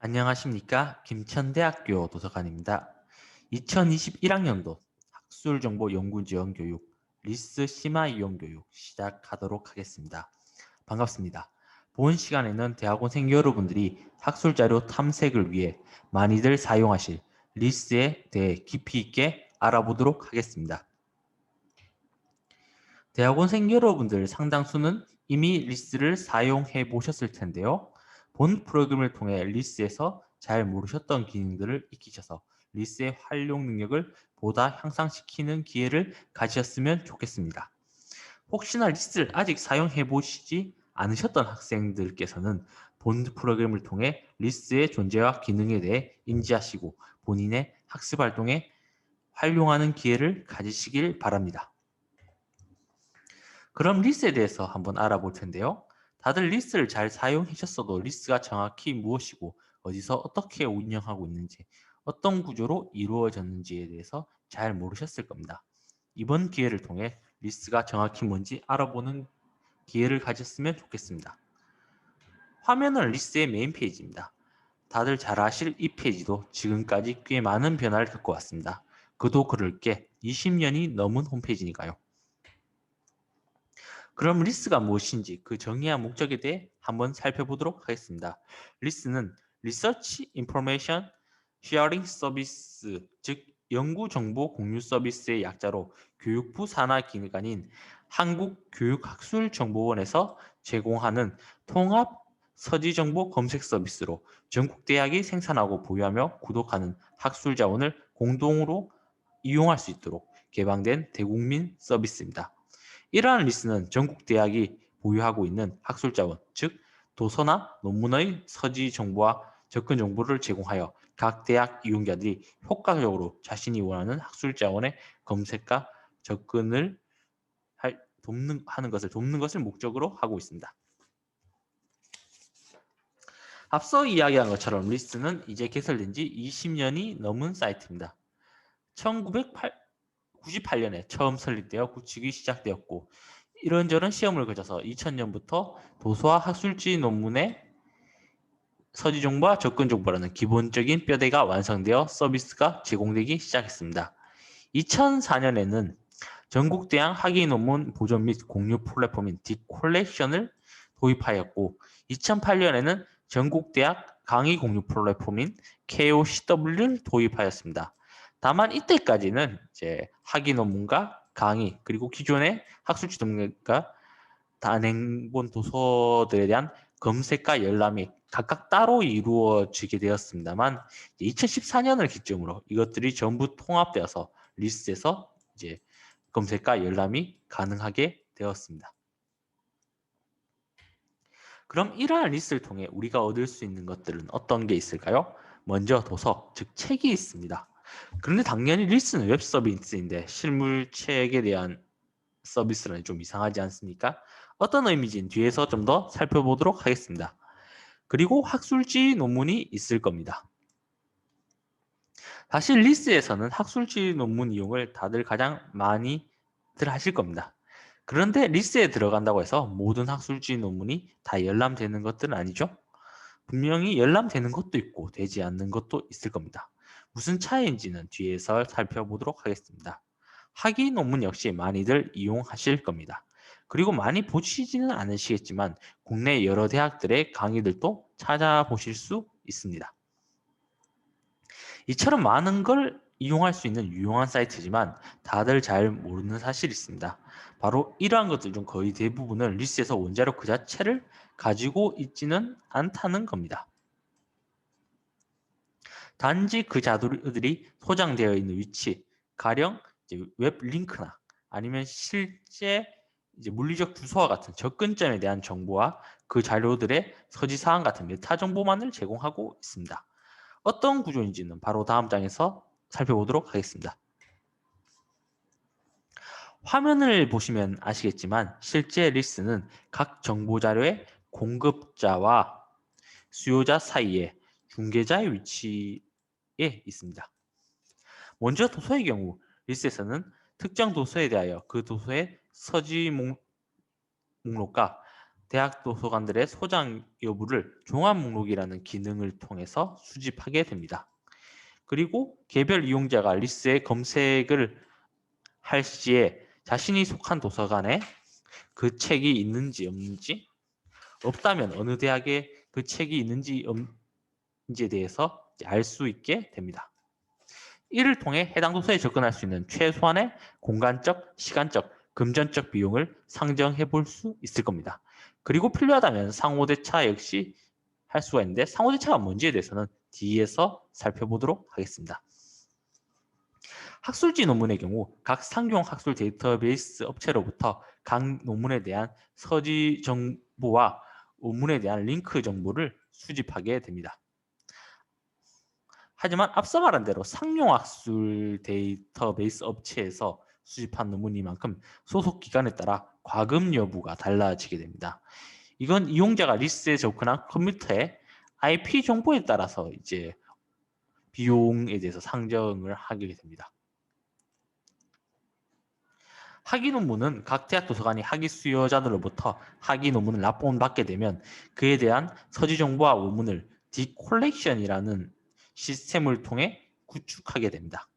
안녕하십니까? 김천대학교 도서관입니다. 2021학년도 학술정보연구지원교육 리스 심화 이용교육 시작하도록 하겠습니다. 반갑습니다. 본 시간에는 대학원생 여러분들이 학술자료 탐색을 위해 많이들 사용하실 리스에 대해 깊이 있게 알아보도록 하겠습니다. 대학원생 여러분들 상당수는 이미 리스를 사용해 보셨을 텐데요. 본 프로그램을 통해 리스에서 잘 모르셨던 기능들을 익히셔서 리스의 활용 능력을 보다 향상시키는 기회를 가지셨으면 좋겠습니다. 혹시나 리스를 아직 사용해 보시지 않으셨던 학생들께서는 본 프로그램을 통해 리스의 존재와 기능에 대해 인지하시고 본인의 학습 활동에 활용하는 기회를 가지시길 바랍니다. 그럼 리스에 대해서 한번 알아볼 텐데요. 다들 리스를 잘 사용하셨어도 리스가 정확히 무엇이고 어디서 어떻게 운영하고 있는지 어떤 구조로 이루어졌는지에 대해서 잘 모르셨을 겁니다. 이번 기회를 통해 리스가 정확히 뭔지 알아보는 기회를 가졌으면 좋겠습니다. 화면은 리스의 메인 페이지입니다. 다들 잘 아실 이 페이지도 지금까지 꽤 많은 변화를 겪고 왔습니다. 그도 그럴 게 20년이 넘은 홈페이지니까요. 그럼 리스가 무엇인지 그 정의와 목적에 대해 한번 살펴보도록 하겠습니다. 리스는 Research Information Sharing Service, 즉 연구 정보 공유 서비스의 약자로 교육부 산하 기관인 한국교육학술정보원에서 제공하는 통합 서지정보 검색 서비스로 전국 대학이 생산하고 보유하며 구독하는 학술 자원을 공동으로 이용할 수 있도록 개방된 대국민 서비스입니다. 이러한 리스는 전국 대학이 보유하고 있는 학술자원, 즉 도서나 논문의 서지 정보와 접근 정보를 제공하여 각 대학 이용자들이 효과적으로 자신이 원하는 학술자원의 검색과 접근을 돕는 것을 목적으로 하고 있습니다. 앞서 이야기한 것처럼 리스는 이제 개설된 지 20년이 넘은 사이트입니다. 1998년에 처음 설립되어 구축이 시작되었고 이런저런 시험을 거쳐서 2000년부터 도서와 학술지 논문의 서지 정보와 접근 정보라는 기본적인 뼈대가 완성되어 서비스가 제공되기 시작했습니다. 2004년에는 전국 대학 학위 논문 보존 및 공유 플랫폼인 디콜렉션을 도입하였고 2008년에는 전국 대학 강의 공유 플랫폼인 KOCW를 도입하였습니다. 다만 이때까지는 이제 학위 논문과 강의 그리고 기존의 학술지 전문가 단행본 도서들에 대한 검색과 열람이 각각 따로 이루어지게 되었습니다만 2014년을 기점으로 이것들이 전부 통합되어서 리스트에서 이제 검색과 열람이 가능하게 되었습니다. 그럼 이러한 리스트를 통해 우리가 얻을 수 있는 것들은 어떤 게 있을까요? 먼저 도서, 즉 책이 있습니다. 그런데 당연히 리스트는 웹 서비스인데 실물 책에 대한 서비스는 좀 이상하지 않습니까? 어떤 의미인지 뒤에서 좀 더 살펴보도록 하겠습니다. 그리고 학술지 논문이 있을 겁니다. 사실 리스에서는 학술지 논문 이용을 다들 가장 많이들 하실 겁니다. 그런데 리스에 들어간다고 해서 모든 학술지 논문이 다 열람되는 것들은 아니죠. 분명히 열람되는 것도 있고 되지 않는 것도 있을 겁니다. 무슨 차이인지는 뒤에서 살펴보도록 하겠습니다. 학위 논문 역시 많이들 이용하실 겁니다. 그리고 많이 보시지는 않으시겠지만 국내 여러 대학들의 강의들도 찾아보실 수 있습니다. 이처럼 많은 걸 이용할 수 있는 유용한 사이트지만 다들 잘 모르는 사실이 있습니다. 바로 이러한 것들 중 거의 대부분은 리스에서 원자료 그 자체를 가지고 있지는 않다는 겁니다. 단지 그 자료들이 소장되어 있는 위치, 가령 이제 웹 링크나 아니면 실제 이제 물리적 주소와 같은 접근점에 대한 정보와 그 자료들의 서지 사항 같은 메타 정보만을 제공하고 있습니다. 어떤 구조인지는 바로 다음 장에서 살펴보도록 하겠습니다. 화면을 보시면 아시겠지만 실제 리스는 각 정보 자료의 공급자와 수요자 사이에 중개자의 위치에 있습니다. 먼저 도서의 경우 리스에서는 특정 도서에 대하여 그 도서의 서지 목록과 대학 도서관들의 소장 여부를 종합 목록이라는 기능을 통해서 수집하게 됩니다. 그리고 개별 이용자가 리스트에 검색을 할 시에 자신이 속한 도서관에 그 책이 있는지 없는지, 없다면 어느 대학에 그 책이 있는지 없는지에 대해서 알 수 있게 됩니다. 이를 통해 해당 도서에 접근할 수 있는 최소한의 공간적, 시간적, 금전적 비용을 상정해 볼 수 있을 겁니다. 그리고 필요하다면 상호대차 역시 할 수가 있는데, 상호대차가 뭔지에 대해서는 뒤에서 살펴보도록 하겠습니다. 학술지 논문의 경우 각 상용 학술 데이터베이스 업체로부터 각 논문에 대한 서지 정보와 논문에 대한 링크 정보를 수집하게 됩니다. 하지만 앞서 말한 대로 상용 학술 데이터베이스 업체에서 수집한 논문이만큼 소속 기관에 따라 과금 여부가 달라지게 됩니다. 이건 이용자가 리스트에 접근한 컴퓨터의 IP 정보에 따라서 이제 비용에 대해서 상정을 하게 됩니다. 학위 논문은 각 대학 도서관이 학위 수요자들로부터 학위 논문을 납본받게 되면 그에 대한 서지 정보와 원문을 디콜렉션이라는 시스템을 통해 구축하게 됩니다.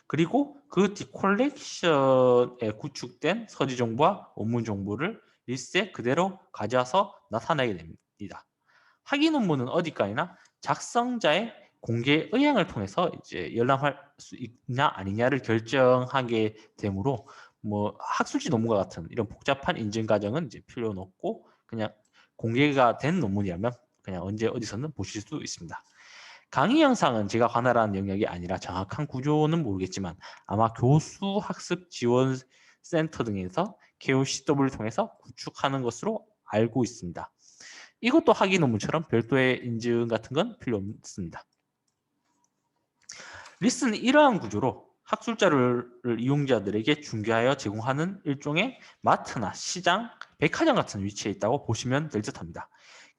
그리고 그 디콜렉션에 구축된 서지 정보와 원문 정보를 리스트에 그대로 가져와서 나타내게 됩니다. 학위 논문은 어디까지나 작성자의 공개 의향을 통해서 이제 열람할 수 있냐 아니냐를 결정하게 되므로 뭐 학술지 논문과 같은 이런 복잡한 인증 과정은 이제 필요는 없고 그냥 공개가 된 논문이라면 그냥 언제 어디서는 보실 수 있습니다. 강의 영상은 제가 관할하는 영역이 아니라 정확한 구조는 모르겠지만 아마 교수 학습 지원 센터 등에서 KOCW를 통해서 구축하는 것으로 알고 있습니다. 이것도 학위 논문처럼 별도의 인증 같은 건 필요 없습니다. 리스트는 이러한 구조로 학술자를 이용자들에게 중개하여 제공하는 일종의 마트나 시장, 백화점 같은 위치에 있다고 보시면 될 듯합니다.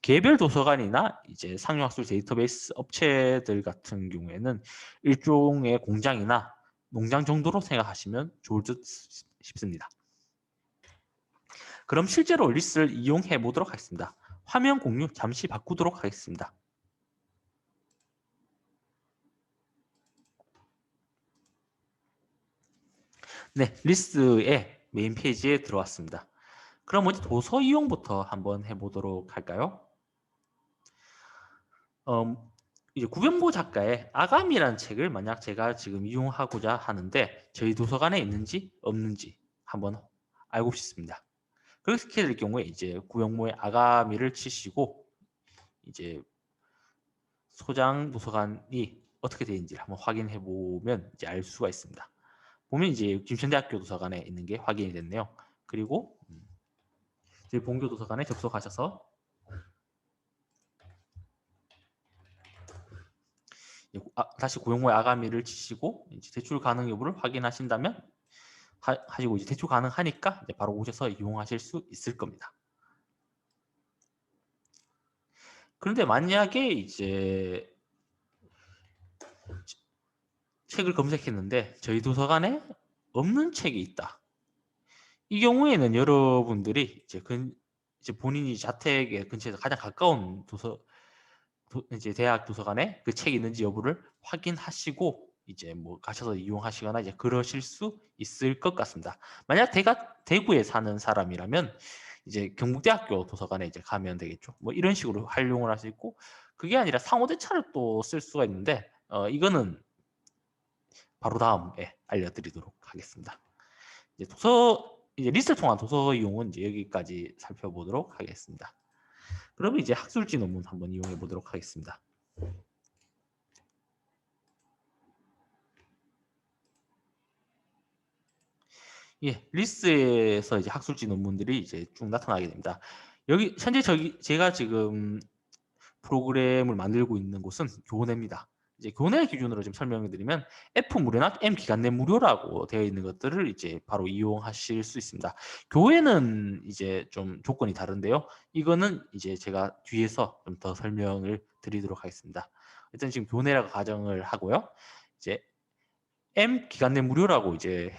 개별 도서관이나 이제 상용학술 데이터베이스 업체들 같은 경우에는 일종의 공장이나 농장 정도로 생각하시면 좋을 듯 싶습니다. 그럼 실제로 리스트를 이용해 보도록 하겠습니다. 화면 공유 잠시 바꾸도록 하겠습니다. 네, 리스트의 메인 페이지에 들어왔습니다. 그럼 먼저 도서 이용부터 한번 해보도록 할까요? 이제 구병보 작가의 아감이라는 책을 만약 제가 지금 이용하고자 하는데 저희 도서관에 있는지 없는지 한번 알고 싶습니다. 그렇게 될 경우에 이제 구병모의 아가미를 치시고 이제 소장 도서관이 어떻게 되는지를 한번 확인해 보면 이제 알 수가 있습니다. 보면 이제 김천대학교 도서관에 있는 게 확인이 됐네요. 그리고 저희 본교 도서관에 접속하셔서 다시 고용모의 아가미를 치시고 이제 대출 가능 여부를 확인하신다면 하시고 이제 대출 가능하니까 이제 바로 오셔서 이용하실 수 있을 겁니다. 그런데 만약에 이제 책을 검색했는데 저희 도서관에 없는 책이 있다. 이 경우에는 여러분들이 이제 본인이 자택의 근처에서 가장 가까운 이제 대학 도서관에 그 책이 있는지 여부를 확인하시고 이제 뭐 가셔서 이용하시거나 이제 그러실 수 있을 것 같습니다. 만약 대구에 사는 사람이라면 이제 경북대학교 도서관에 이제 가면 되겠죠. 뭐 이런 식으로 활용을 할 수 있고 그게 아니라 상호대차를 또 쓸 수가 있는데 이거는 바로 다음에 알려드리도록 하겠습니다. 이제 리스트를 통한 도서 이용은 이제 여기까지 살펴보도록 하겠습니다. 그러면 이제 학술지 논문 한번 이용해 보도록 하겠습니다. 예, 리스트에서 이제 학술지 논문들이 이제 쭉 나타나게 됩니다. 여기 현재 제가 지금 프로그램을 만들고 있는 곳은 교내입니다. 이제 교내 기준으로 좀 설명을 드리면 F 무료나 M 기간 내 무료라고 되어 있는 것들을 이제 바로 이용하실 수 있습니다. 교회는 이제 좀 조건이 다른데요. 이거는 이제 제가 뒤에서 좀 더 설명을 드리도록 하겠습니다. 일단 지금 교내라고 가정을 하고요. 이제 M 기간 내 무료라고 이제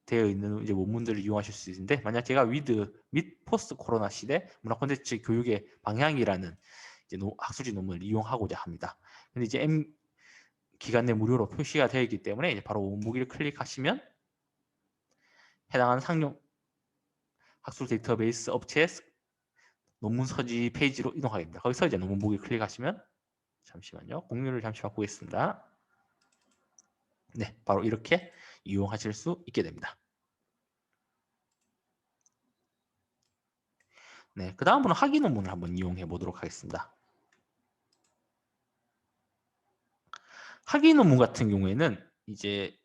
되어 있는 이제 원문들을 이용하실 수 있는데, 만약 제가 위드 및 포스트 코로나 시대 문화 콘텐츠 교육의 방향이라는 이제 학술지 논문을 이용하고자 합니다. 근데 이제 M 기간 내 무료로 표시가 되어 있기 때문에 이제 바로 원무기를 클릭하시면 해당하는 상용 학술 데이터베이스 업체의 논문 서지 페이지로 이동하게 됩니다. 거기서 이제 논문 보기 클릭하시면, 잠시만요, 공유를 잠시 바꾸겠습니다. 네, 바로 이렇게 이용하실 수 있게 됩니다. 네, 그 다음으로는 학위 논문을 한번 이용해 보도록 하겠습니다. 학위 논문 같은 경우에는 이제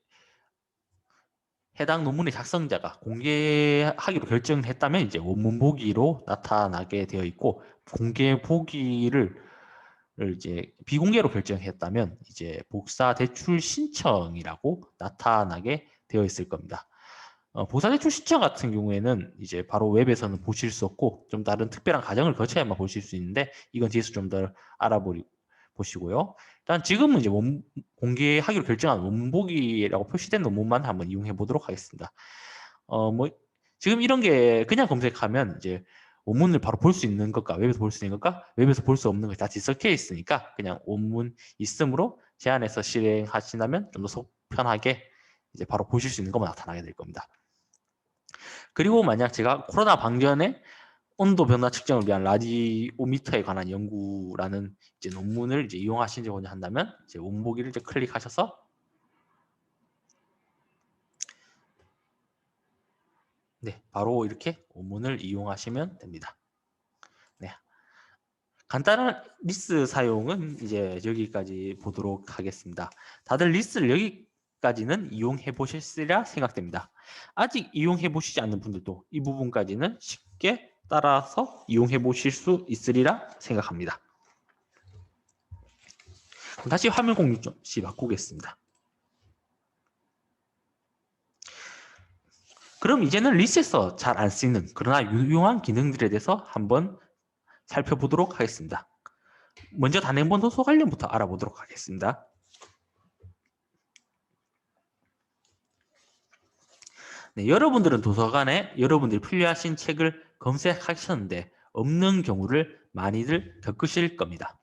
해당 논문의 작성자가 공개하기로 결정했다면 이제 원문 보기로 나타나게 되어 있고, 공개 보기를 이제 비공개로 결정했다면 이제 복사 대출 신청이라고 나타나게 되어 있을 겁니다. 복사 대출 신청 같은 경우에는 이제 바로 웹에서는 보실 수 없고 좀 다른 특별한 과정을 거쳐야만 보실 수 있는데, 이건 뒤에서 좀 더 보시고요. 일단 지금은 이제 공개하기로 결정한 원보기라고 표시된 논문만 한번 이용해 보도록 하겠습니다. 뭐 지금 이런 게 그냥 검색하면 이제 원문을 바로 볼 수 있는 것과 웹에서 볼 수 있는 것과 웹에서 볼 수 없는 것이 다 뒤섞여 있으니까 그냥 원문 있음으로 제한해서 실행하신다면 좀 더 속 편하게 이제 바로 보실 수 있는 것만 나타나게 될 겁니다. 그리고 만약 제가 코로나 방전에 온도 변화 측정을 위한 라디오미터에 관한 연구라는 이제 논문을 이제 이용하시려고 한다면 이제 원보기를 이제 클릭하셔서 네, 바로 이렇게 원문을 이용하시면 됩니다. 네. 간단한 리스 사용은 이제 여기까지 보도록 하겠습니다. 다들 리스를 여기까지는 이용해 보셨으리라 생각됩니다. 아직 이용해 보시지 않는 분들도 이 부분까지는 쉽게 따라서 이용해 보실 수 있으리라 생각합니다. 다시 화면 공유 좀시 바꾸겠습니다. 그럼 이제는 리스에서 잘 안 쓰이는 그러나 유용한 기능들에 대해서 한번 살펴보도록 하겠습니다. 먼저 단행본 도서 관련부터 알아보도록 하겠습니다. 네, 여러분들은 도서관에 여러분들이 필요하신 책을 검색하셨는데 없는 경우를 많이들 겪으실 겁니다.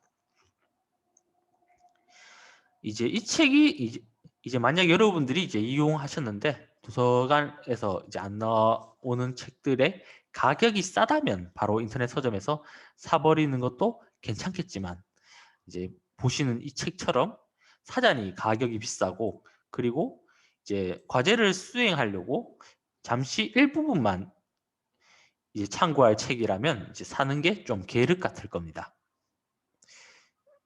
이제 이 책이 이제 만약 여러분들이 이제 이용하셨는데 도서관에서 이제 안 나오는 책들의 가격이 싸다면 바로 인터넷 서점에서 사버리는 것도 괜찮겠지만, 이제 보시는 이 책처럼 사전이 가격이 비싸고 그리고 이제 과제를 수행하려고 잠시 일부분만 이제 참고할 책이라면 이제 사는 게 좀 계륵 같을 겁니다.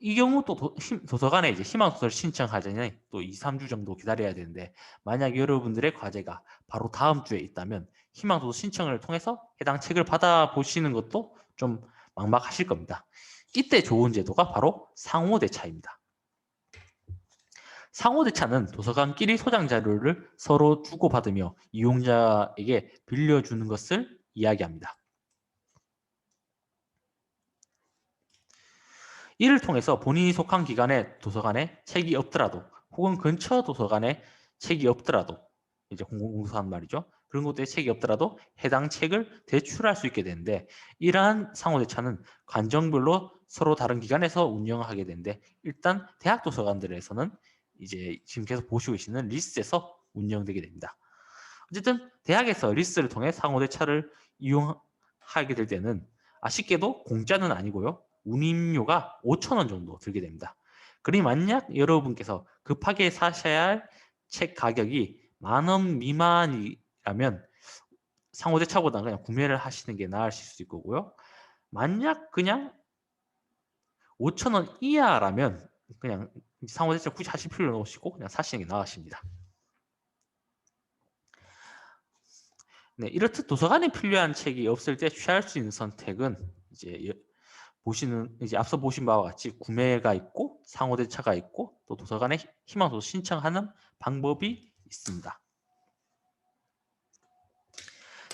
이 경우 또 도서관에 이제 희망소설 신청하자니 또 2, 3주 정도 기다려야 되는데, 만약 여러분들의 과제가 바로 다음 주에 있다면 희망소설 신청을 통해서 해당 책을 받아보시는 것도 좀 막막하실 겁니다. 이때 좋은 제도가 바로 상호대차입니다. 상호대차는 도서관끼리 소장 자료를 서로 주고받으며 이용자에게 빌려주는 것을 이야기합니다. 이를 통해서 본인이 속한 기관의 도서관에 책이 없더라도 혹은 근처 도서관에 책이 없더라도, 이제 공공도서관 말이죠. 그런 곳에 책이 없더라도 해당 책을 대출할 수 있게 되는데, 이러한 상호대차는 관정별로 서로 다른 기관에서 운영하게 되는데, 일단 대학 도서관들에서는 이제 지금 계속 보시고 계시는 리스에서 운영되게 됩니다. 어쨌든 대학에서 리스를 통해 상호대차를 이용하게 될 때는 아쉽게도 공짜는 아니고요. 운임료가 5,000원 정도 들게 됩니다. 그러니 만약 여러분께서 급하게 사셔야 할 책 가격이 10,000원 미만이라면 상호대차보다 그냥 구매를 하시는 게 나으실 수 있고요. 만약 그냥 5,000원 이하라면 그냥 상호대차 굳이 하실 필요는 없으시고 그냥 사시는 게 나으십니다. 네, 이렇듯 도서관에 필요한 책이 없을 때 취할 수 있는 선택은 이제 앞서 보신 바와 같이 구매가 있고 상호대차가 있고 또 도서관에 희망소설 신청하는 방법이 있습니다.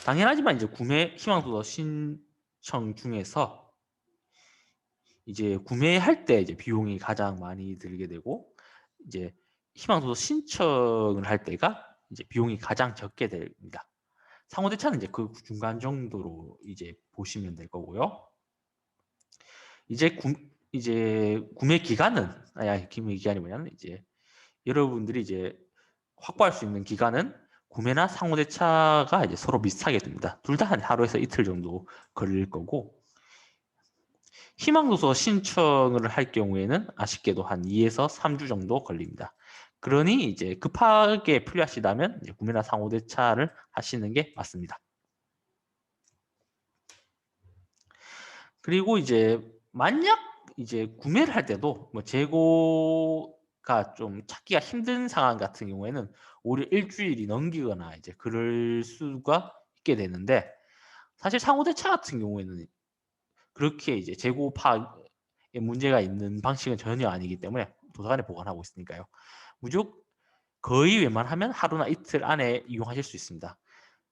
당연하지만 이제 구매 희망소설 신청 중에서 이제 구매할 때 이제 비용이 가장 많이 들게 되고, 이제 희망소설 신청을 할 때가 이제 비용이 가장 적게 됩니다. 상호대차는 이제 그 중간 정도로 이제 보시면 될 거고요. 이제 구매 기간은 구매 기간이 뭐냐면 이제 여러분들이 이제 확보할 수 있는 기간은 구매나 상호대차가 이제 서로 비슷하게 됩니다. 둘 다 한 하루에서 이틀 정도 걸릴 거고, 희망도서 신청을 할 경우에는 아쉽게도 한 2에서 3주 정도 걸립니다. 그러니 이제 급하게 필요하시다면 이제 구매나 상호대차를 하시는 게 맞습니다. 그리고 이제 만약 이제 구매를 할 때도 뭐 재고가 좀 찾기가 힘든 상황 같은 경우에는 오히려 일주일이 넘기거나 이제 그럴 수가 있게 되는데, 사실 상호대차 같은 경우에는 그렇게 이제 재고 파악에 문제가 있는 방식은 전혀 아니기 때문에 도서관에 보관하고 있으니까요. 무조건 거의 웬만하면 하루나 이틀 안에 이용하실 수 있습니다.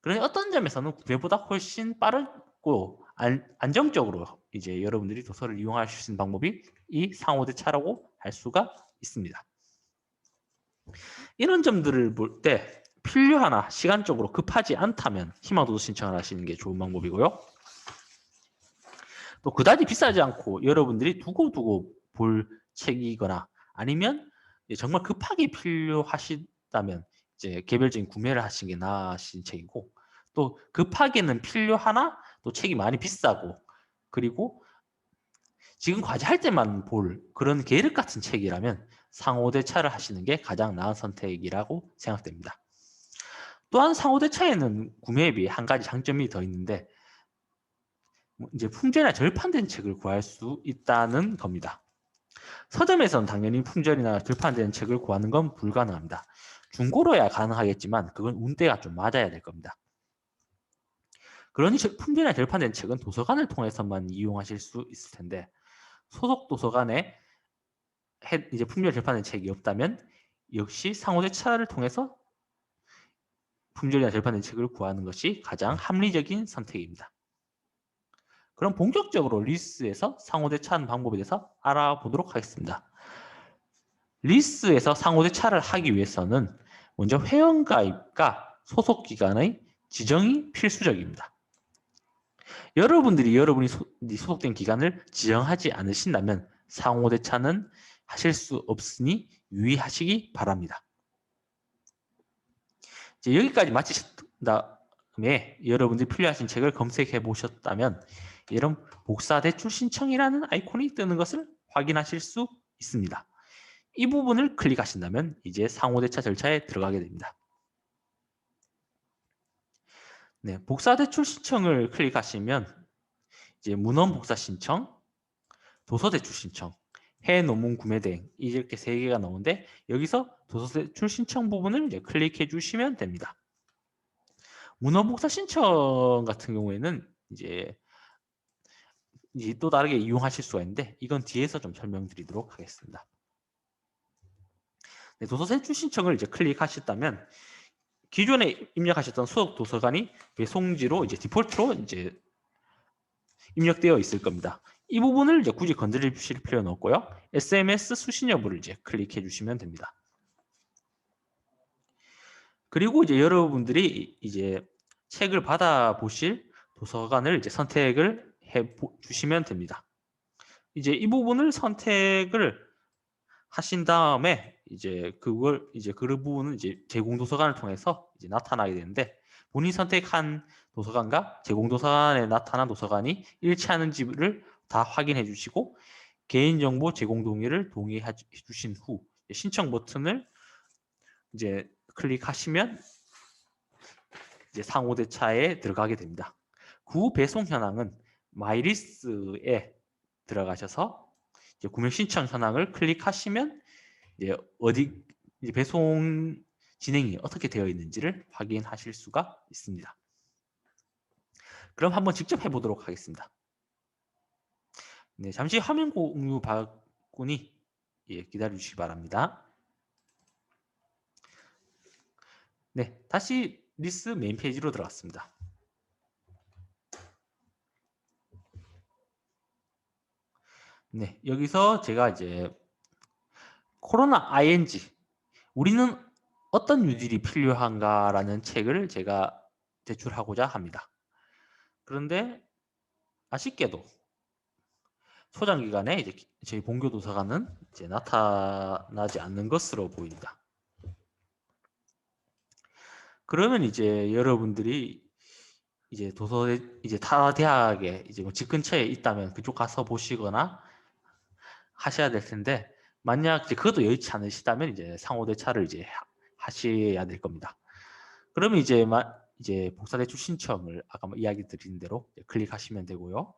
그러니 어떤 점에서는 구매보다 훨씬 빠르고 안정적으로 이제 여러분들이 도서를 이용할 수 있는 방법이 이 상호대차라고 할 수가 있습니다. 이런 점들을 볼 때 필요하나 시간적으로 급하지 않다면 희망도서 신청을 하시는 게 좋은 방법이고요. 또 그다지 비싸지 않고 여러분들이 두고두고 볼 책이거나 아니면 정말 급하게 필요하시다면 이제 개별적인 구매를 하시는 게 나으신 책이고, 또 급하게는 필요하나 또 책이 많이 비싸고, 그리고 지금 과제할 때만 볼 그런 계륵 같은 책이라면 상호대차를 하시는 게 가장 나은 선택이라고 생각됩니다. 또한 상호대차에는 구매에 비해 한 가지 장점이 더 있는데, 이제 품절이나 절판된 책을 구할 수 있다는 겁니다. 서점에서는 당연히 품절이나 절판된 책을 구하는 건 불가능합니다. 중고로야 가능하겠지만 그건 운대가 좀 맞아야 될 겁니다. 그러니 품절이나 절판된 책은 도서관을 통해서만 이용하실 수 있을 텐데, 소속 도서관에 이제 품절 절판된 책이 없다면 역시 상호대차를 통해서 품절이나 절판된 책을 구하는 것이 가장 합리적인 선택입니다. 그럼 본격적으로 리스에서 상호대차하는 방법에 대해서 알아보도록 하겠습니다. 리스에서 상호대차를 하기 위해서는 먼저 회원가입과 소속기관의 지정이 필수적입니다. 여러분이 소속된 기관을 지정하지 않으신다면 상호대차는 하실 수 없으니 유의하시기 바랍니다. 이제 여기까지 마치신 다음에 여러분들이 필요하신 책을 검색해 보셨다면 이런 복사대출 신청이라는 아이콘이 뜨는 것을 확인하실 수 있습니다. 이 부분을 클릭하신다면 이제 상호대차 절차에 들어가게 됩니다. 네, 복사대출 신청을 클릭하시면 이제 문헌 복사 신청, 도서대출 신청, 해외 논문 구매 대행 이렇게 세 개가 나오는데, 여기서 도서대출 신청 부분을 이제 클릭해 주시면 됩니다. 문헌 복사 신청 같은 경우에는 이제 또 다르게 이용하실 수가 있는데, 이건 뒤에서 좀 설명드리도록 하겠습니다. 네, 도서대출 신청을 이제 클릭하셨다면 기존에 입력하셨던 수업 도서관이 배송지로 이제 디폴트로 이제 입력되어 있을 겁니다. 이 부분을 이제 굳이 건드리실 필요는 없고요. SMS 수신 여부를 이제 클릭해 주시면 됩니다. 그리고 이제 여러분들이 이제 책을 받아 보실 도서관을 이제 선택을 해 주시면 됩니다. 이제 이 부분을 선택을 하신 다음에 이제 그 부분은 이제 제공 도서관을 통해서 이제 나타나게 되는데, 본인이 선택한 도서관과 제공 도서관에 나타난 도서관이 일치하는지를 다 확인해 주시고, 개인정보 제공 동의를 동의해 주신 후 신청 버튼을 이제 클릭하시면 이제 상호대차에 들어가게 됩니다. 그 배송 현황은 마이리스에 들어가셔서 이제 구매 신청 현황을 클릭하시면 이제 이제 배송 진행이 어떻게 되어 있는지를 확인하실 수가 있습니다. 그럼 한번 직접 해보도록 하겠습니다. 네, 잠시 화면 공유 받고니 기다려 주시기 바랍니다. 네, 다시 리스 메인 페이지로 들어갔습니다. 네, 여기서 제가 이제 코로나 ing 우리는 어떤 뉴딜이 필요한가라는 책을 제가 제출하고자 합니다. 그런데 아쉽게도 소장 기간에 이제 저희 본교 도서관은 이제 나타나지 않는 것으로 보입니다. 그러면 이제 여러분들이 이제 이제 타 대학에 이제 뭐 집 근처에 있다면 그쪽 가서 보시거나 하셔야 될 텐데, 만약 이제 그것도 여의치 않으시다면 이제 상호대차를 이제 하셔야 될 겁니다. 그러면 이제 복사대출 신청을 아까 이야기 드린 대로 클릭하시면 되고요.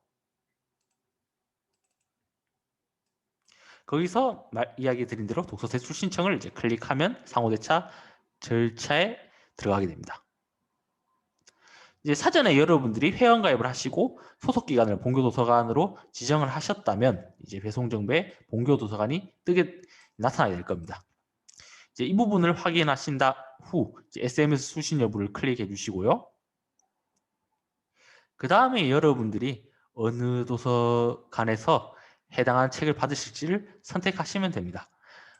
거기서 이야기 드린 대로 독서대출 신청을 이제 클릭하면 상호대차 절차에 들어가게 됩니다. 이제 사전에 여러분들이 회원가입을 하시고 소속 기관을 본교도서관으로 지정을 하셨다면 이제 배송정보에 본교도서관이 나타나게 될 겁니다. 이제 이 부분을 확인하신 후 SMS 수신 여부를 클릭해 주시고요. 그 다음에 여러분들이 어느 도서관에서 해당하는 책을 받으실지를 선택하시면 됩니다.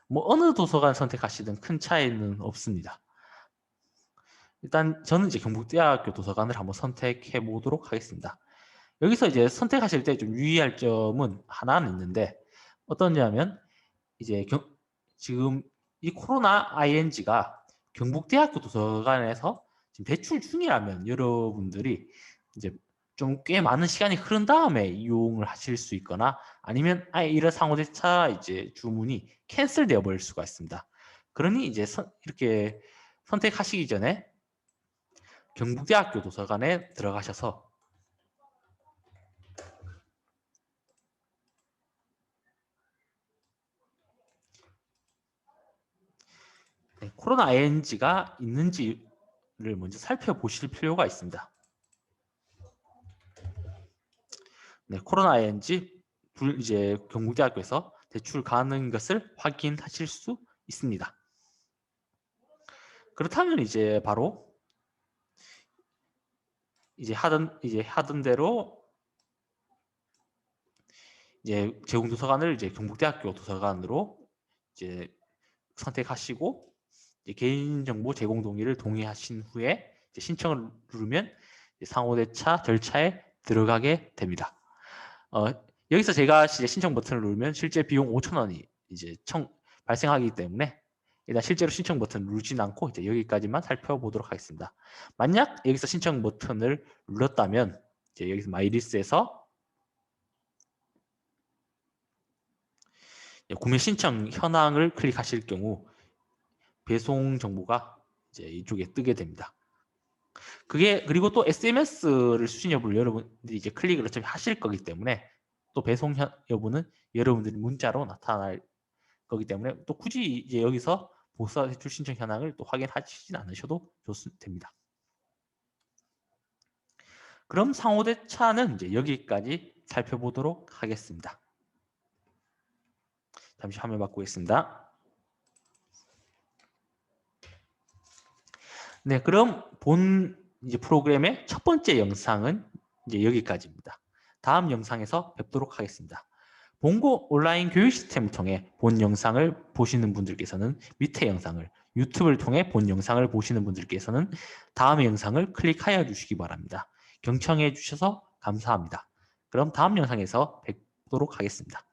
뭐 어느 도서관 선택하시든 큰 차이는 없습니다. 일단 저는 이제 경북대학교 도서관을 한번 선택해 보도록 하겠습니다. 여기서 이제 선택하실 때 좀 유의할 점은 하나는 있는데, 어떠냐면 이제 지금 이 코로나 ING가 경북대학교 도서관에서 지금 배출 중이라면 여러분들이 이제 좀 꽤 많은 시간이 흐른 다음에 이용을 하실 수 있거나, 아니면 아예 이런 상호대차 이제 주문이 캔슬되어 버릴 수가 있습니다. 그러니 이제 이렇게 선택하시기 전에 경북대학교 도서관에 들어가셔서 코로나 ING가 있는지를 먼저 살펴보실 필요가 있습니다. 네, 코로나 ING 이제 경북대학교에서 대출 가능한 것을 확인하실 수 있습니다. 그렇다면 이제 바로 이제 하던 대로 이제 제공도서관을 이제 경북대학교 도서관으로 이제 선택하시고, 이제 개인정보 제공 동의를 동의하신 후에 이제 신청을 누르면 상호대차 절차에 들어가게 됩니다. 여기서 제가 이제 신청 버튼을 누르면 실제 비용 5,000원이 이제 발생하기 때문에 일단 실제로 신청 버튼을 누르진 않고 이제 여기까지만 살펴보도록 하겠습니다. 만약 여기서 신청 버튼을 눌렀다면 이제 여기서 마이리스에서 구매 신청 현황을 클릭하실 경우 배송 정보가 이제 이쪽에 뜨게 됩니다. 그리고 또 SMS를 수신 여부를 여러분들이 이제 클릭을 어차피 하실 거기 때문에, 또 배송 여부는 여러분들이 문자로 나타날 거기 때문에 또 굳이 이제 여기서 보사 대출 신청 현황을 또 확인하시진 않으셔도 됩니다. 그럼 상호대차는 이제 여기까지 살펴보도록 하겠습니다. 잠시 화면 바꾸겠습니다. 네, 그럼 이제 프로그램의 첫 번째 영상은 이제 여기까지입니다. 다음 영상에서 뵙도록 하겠습니다. 본고 온라인 교육 시스템을 통해 본 영상을 보시는 분들께서는 밑에 영상을, 유튜브를 통해 본 영상을 보시는 분들께서는 다음의 영상을 클릭하여 주시기 바랍니다. 경청해 주셔서 감사합니다. 그럼 다음 영상에서 뵙도록 하겠습니다.